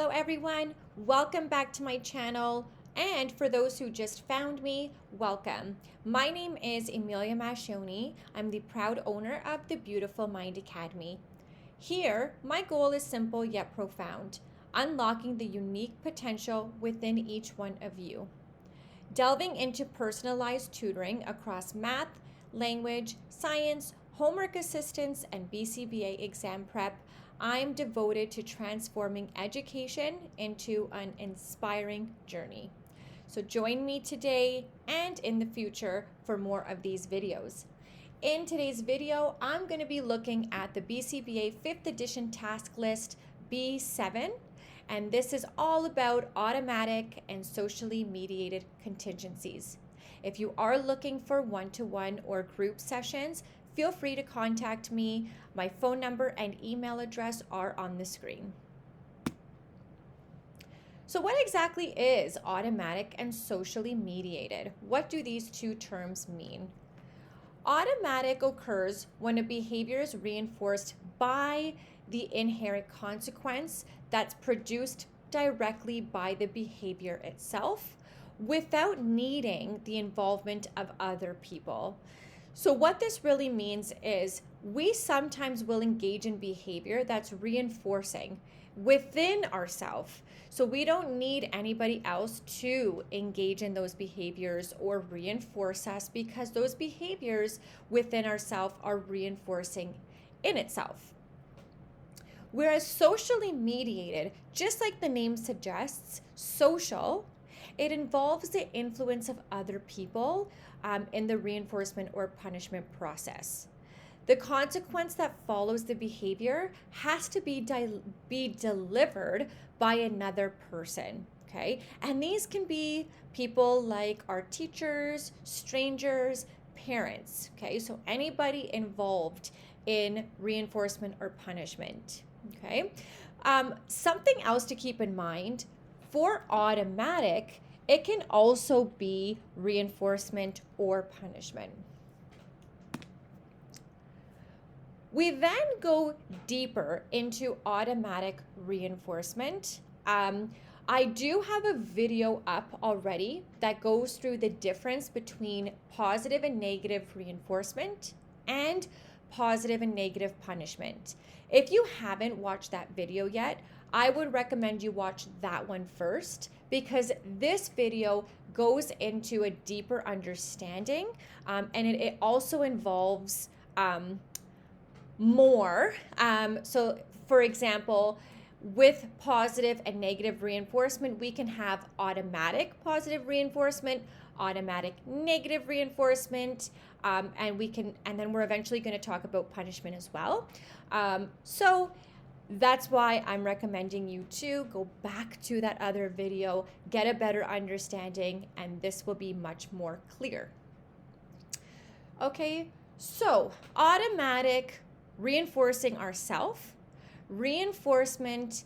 Hello everyone, welcome back to my channel, and for those who just found me, welcome. My name is Emilia Mascioni. I'm the proud owner of the Beautiful Mind Academy. Here, my goal is simple yet profound, unlocking the unique potential within each one of you. Delving into personalized tutoring across math, language, science, homework assistance, and BCBA exam prep, I'm devoted to transforming education into an inspiring journey. So join me today and in the future for more of these videos. In today's video, I'm going to be looking at the BCBA 5th edition task list B7, and this is all about automatic and socially mediated contingencies. If you are looking for one-to-one or group sessions, feel free to contact me. My phone number and email address are on the screen. So what exactly is automatic and socially mediated? What do these two terms mean? Automatic occurs when a behavior is reinforced by the inherent consequence that's produced directly by the behavior itself without needing the involvement of other people. So what this really means is we sometimes will engage in behavior that's reinforcing within ourselves. So we don't need anybody else to engage in those behaviors or reinforce us, because those behaviors within ourselves are reinforcing in itself. Whereas socially mediated, just like the name suggests, social, it involves the influence of other people in the reinforcement or punishment process. The consequence that follows the behavior has to be delivered by another person, okay? And these can be people like our teachers, strangers, parents, okay? So anybody involved in reinforcement or punishment, okay? Something else to keep in mind, for automatic, it can also be reinforcement or punishment. We then go deeper into automatic reinforcement. I do have a video up already that goes through the difference between positive and negative reinforcement and positive and negative punishment. If you haven't watched that video yet, I would recommend you watch that one first, because this video goes into a deeper understanding, and it also involves more. So for example, with positive and negative reinforcement, we can have automatic positive reinforcement, automatic negative reinforcement, and then we're eventually going to talk about punishment as well. So that's why I'm recommending you to go back to that other video, get a better understanding, and this will be much more clear. Okay, so automatic reinforcing ourself, reinforcement,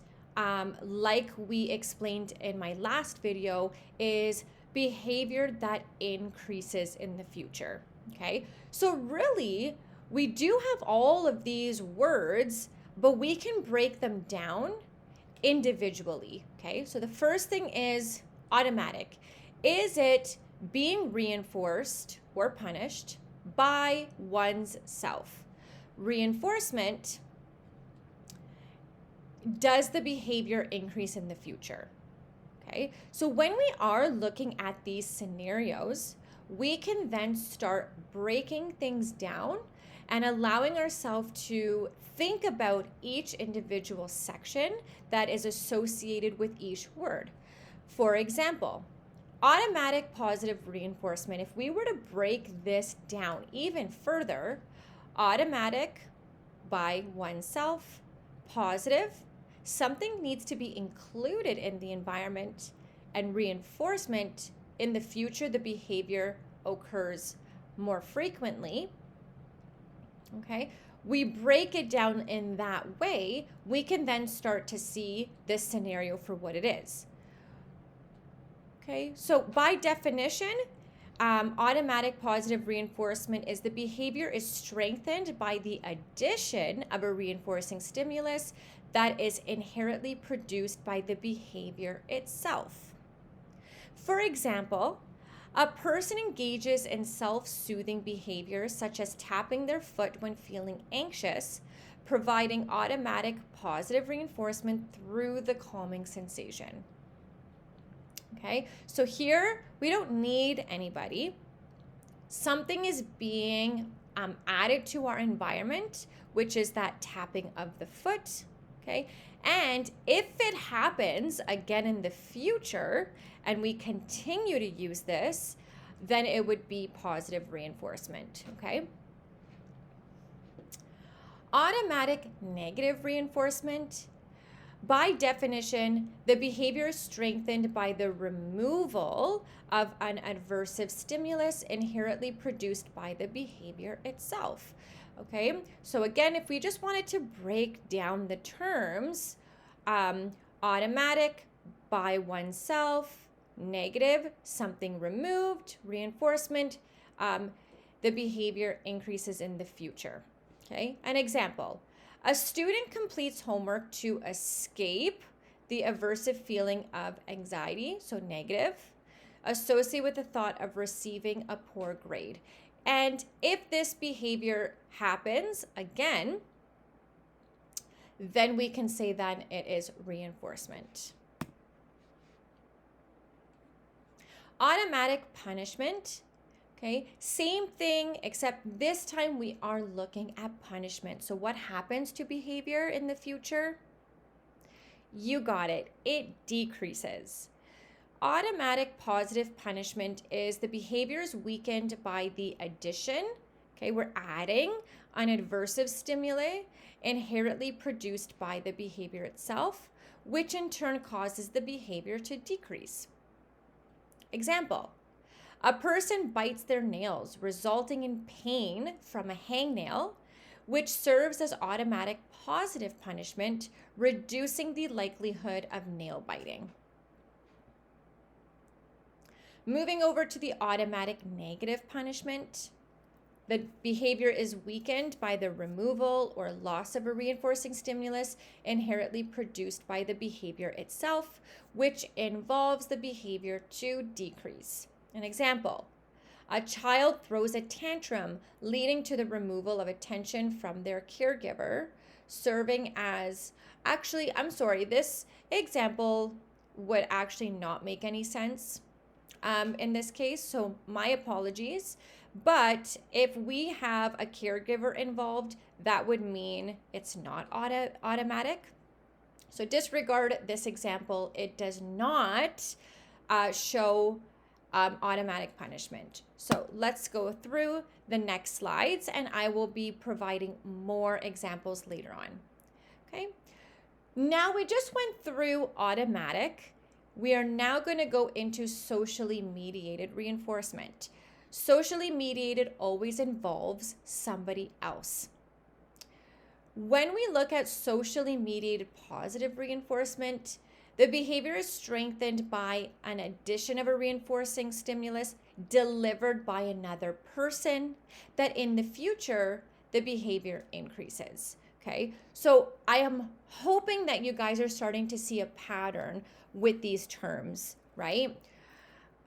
like we explained in my last video, is behavior that increases in the future, okay? So really, we do have all of these words, but we can break them down individually, okay? So the first thing is automatic. Is it being reinforced or punished by one's self? Reinforcement, does the behavior increase in the future? Okay, so when we are looking at these scenarios, we can then start breaking things down and allowing ourselves to think about each individual section that is associated with each word. For example, automatic positive reinforcement, if we were to break this down even further, automatic by oneself, positive, something needs to be included in the environment, and reinforcement, in the future the behavior occurs more frequently. Okay, we break it down in that way, we can then start to see this scenario for what it is. Okay, so by definition, automatic positive reinforcement is the behavior is strengthened by the addition of a reinforcing stimulus that is inherently produced by the behavior itself. For example, a person engages in self-soothing behaviors such as tapping their foot when feeling anxious, providing automatic positive reinforcement through the calming sensation. Okay, so here we don't need anybody. Something is being added to our environment, which is that tapping of the foot. Okay, and if it happens again in the future and we continue to use this, then it would be positive reinforcement. Okay. Automatic negative reinforcement. By definition, the behavior is strengthened by the removal of an aversive stimulus inherently produced by the behavior itself. Okay, so again, if we just wanted to break down the terms, automatic, by oneself, negative, something removed, reinforcement, the behavior increases in the future. Okay, an example. A student completes homework to escape the aversive feeling of anxiety, so negative, associated with the thought of receiving a poor grade. And if this behavior happens again, then we can say that it is reinforcement. Automatic punishment. Okay, same thing, except this time we are looking at punishment. So what happens to behavior in the future? You got it. It decreases. Automatic positive punishment is the behavior is weakened by the addition. Okay, we're adding an aversive stimuli inherently produced by the behavior itself, which in turn causes the behavior to decrease. Example. A person bites their nails, resulting in pain from a hangnail, which serves as automatic positive punishment, reducing the likelihood of nail biting. Moving over to the automatic negative punishment, the behavior is weakened by the removal or loss of a reinforcing stimulus inherently produced by the behavior itself, which involves the behavior to decrease. An example, a child throws a tantrum leading to the removal of attention from their caregiver, serving as, this example would actually not make any sense in this case, so my apologies. But if we have a caregiver involved, that would mean it's not automatic. So disregard this example. It does not show automatic punishment. So let's go through the next slides and I will be providing more examples later on. Okay, now we just went through automatic. We are now going to go into socially mediated reinforcement. Socially mediated always involves somebody else. When we look at socially mediated positive reinforcement, the behavior is strengthened by an addition of a reinforcing stimulus delivered by another person that in the future, the behavior increases. Okay, so I am hoping that you guys are starting to see a pattern with these terms, right?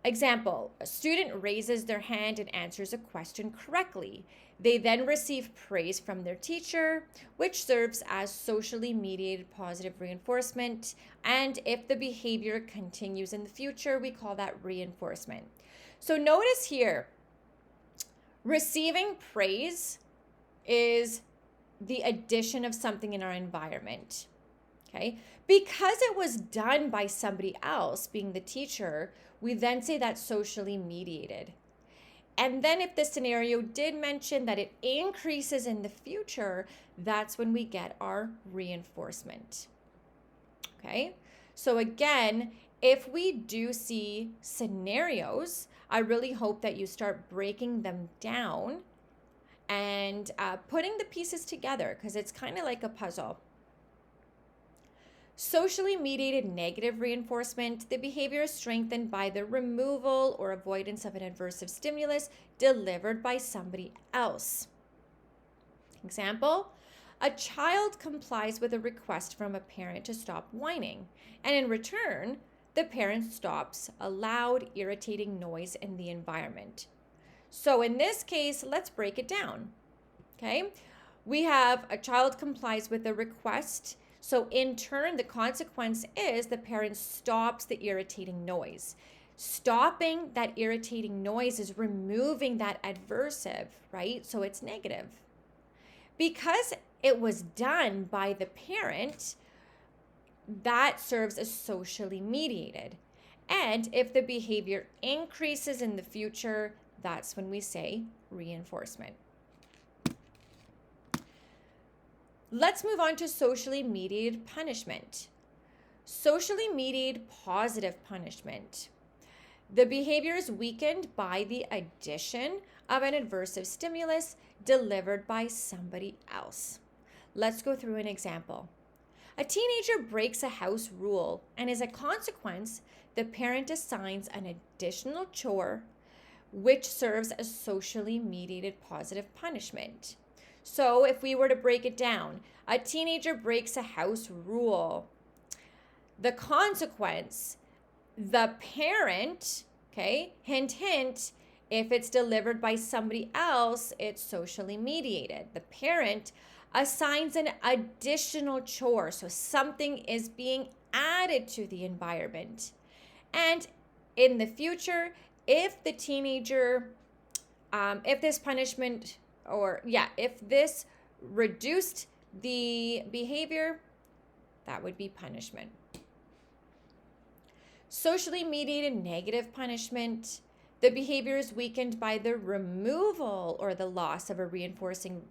Example, a student raises their hand and answers a question correctly. They then receive praise from their teacher, which serves as socially mediated positive reinforcement. And if the behavior continues in the future, we call that reinforcement. So notice here, receiving praise is the addition of something in our environment. Okay, because it was done by somebody else, being the teacher, we then say that's socially mediated. And then if the scenario did mention that it increases in the future, that's when we get our reinforcement. Okay, so again, if we do see scenarios, I really hope that you start breaking them down and putting the pieces together because it's kind of like a puzzle. Socially mediated negative reinforcement, the behavior is strengthened by the removal or avoidance of an aversive stimulus delivered by somebody else. Example, A child complies with a request from a parent to stop whining, and in return, the parent stops a loud, irritating noise in the environment. So in this case, let's break it down. Okay? We have a child complies with a request. So in turn, the consequence is the parent stops the irritating noise. Stopping that irritating noise is removing that adversive, right? So it's negative. Because it was done by the parent, that serves as socially mediated. And if the behavior increases in the future, that's when we say reinforcement. Let's move on to socially mediated punishment. Socially mediated positive punishment. The behavior is weakened by the addition of an adversive stimulus delivered by somebody else. Let's go through an example. A teenager breaks a house rule, and as a consequence, the parent assigns an additional chore which serves as socially mediated positive punishment. So if we were to break it down, a teenager breaks a house rule. The consequence, the parent, okay, hint, hint, if it's delivered by somebody else, it's socially mediated. The parent assigns an additional chore, so something is being added to the environment. And in the future, if the teenager, if this punishment, if this reduced the behavior, that would be punishment. Socially mediated negative punishment. The behavior is weakened by the removal or the loss of a reinforcing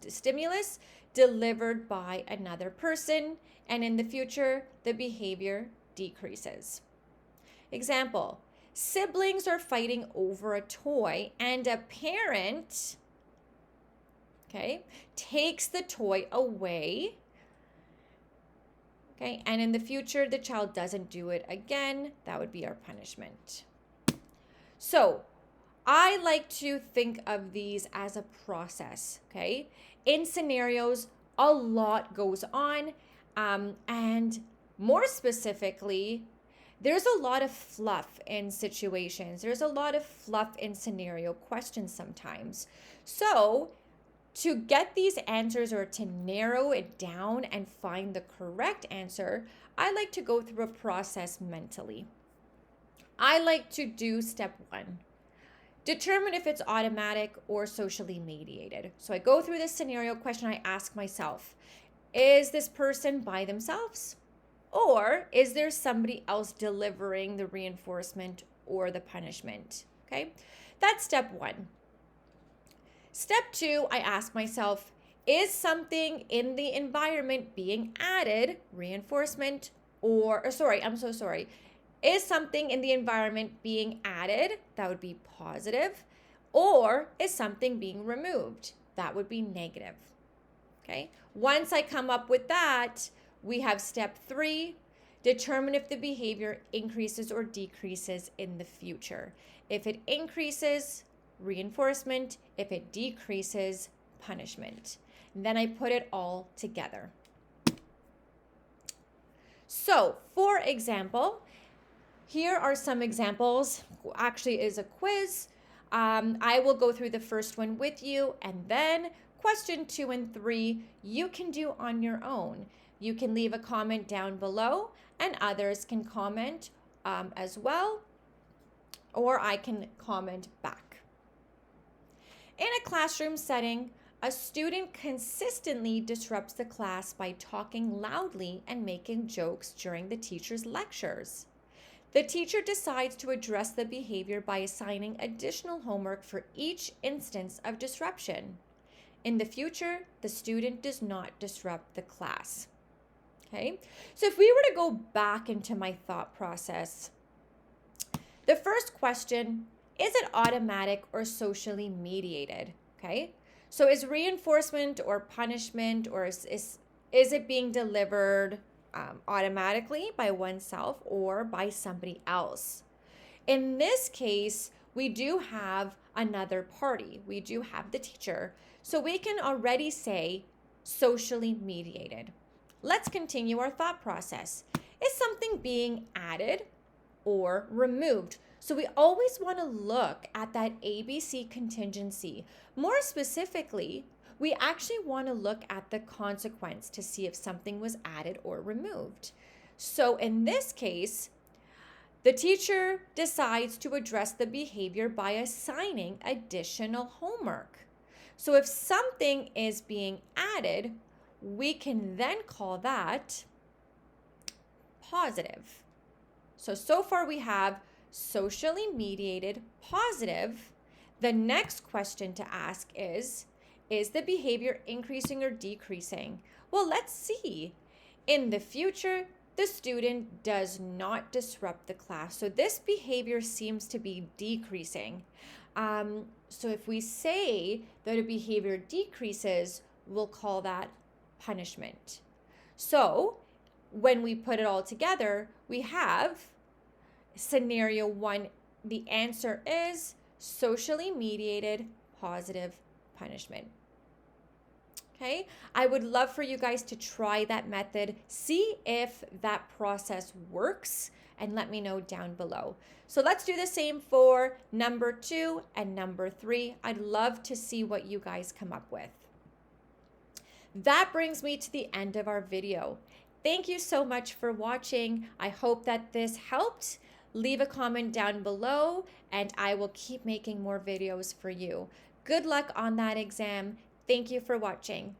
stimulus delivered by another person, and in the future, the behavior decreases. Example, siblings are fighting over a toy and a parent, okay, takes the toy away, okay, and in the future, the child doesn't do it again. That would be our punishment. So I like to think of these as a process, okay? In scenarios, a lot goes on, and more specifically, there's a lot of fluff in situations. There's a lot of fluff in scenario questions sometimes. So to get these answers or to narrow it down and find the correct answer, I like to go through a process mentally. I like to do step 1. Determine if it's automatic or socially mediated. So I go through this scenario question. I ask myself, is this person by themselves? Or is there somebody else delivering the reinforcement or the punishment? Okay, that's step 1. Step 2, I ask myself, is something in the environment being added, reinforcement, is something in the environment being added? That would be positive. Or is something being removed? That would be negative. Okay. Once I come up with that, we have step 3, determine if the behavior increases or decreases in the future. If it increases, reinforcement. If it decreases, punishment. And then I put it all together. So, for example, here are some examples. Actually, is a quiz. I will go through the first one with you, and then question 2 and 3 you can do on your own. You can leave a comment down below, and others can comment as well, or I can comment back. In a classroom setting, a student consistently disrupts the class by talking loudly and making jokes during the teacher's lectures. The teacher decides to address the behavior by assigning additional homework for each instance of disruption. In the future, the student does not disrupt the class. Okay, so if we were to go back into my thought process, the first question, is it automatic or socially mediated? Okay, so is reinforcement or punishment, or is it being delivered automatically by oneself or by somebody else? In this case, we do have another party. We do have the teacher. So we can already say socially mediated. Let's continue our thought process. Is something being added or removed? So we always want to look at that ABC contingency. More specifically, we actually want to look at the consequence to see if something was added or removed. So in this case, the teacher decides to address the behavior by assigning additional homework. So if something is being added, we can then call that positive. So far we have socially mediated, positive. The next question to ask is the behavior increasing or decreasing? Well, let's see. In the future, the student does not disrupt the class. So this behavior seems to be decreasing. So if we say that a behavior decreases, we'll call that punishment. So when we put it all together, we have scenario 1. The answer is socially mediated, positive punishment. Okay, I would love for you guys to try that method, see if that process works, and let me know down below. So let's do the same for number 2 and number 3. I'd love to see what you guys come up with. That brings me to the end of our video. Thank you so much for watching. I hope that this helped. Leave a comment down below, and I will keep making more videos for you. Good luck on that exam. Thank you for watching.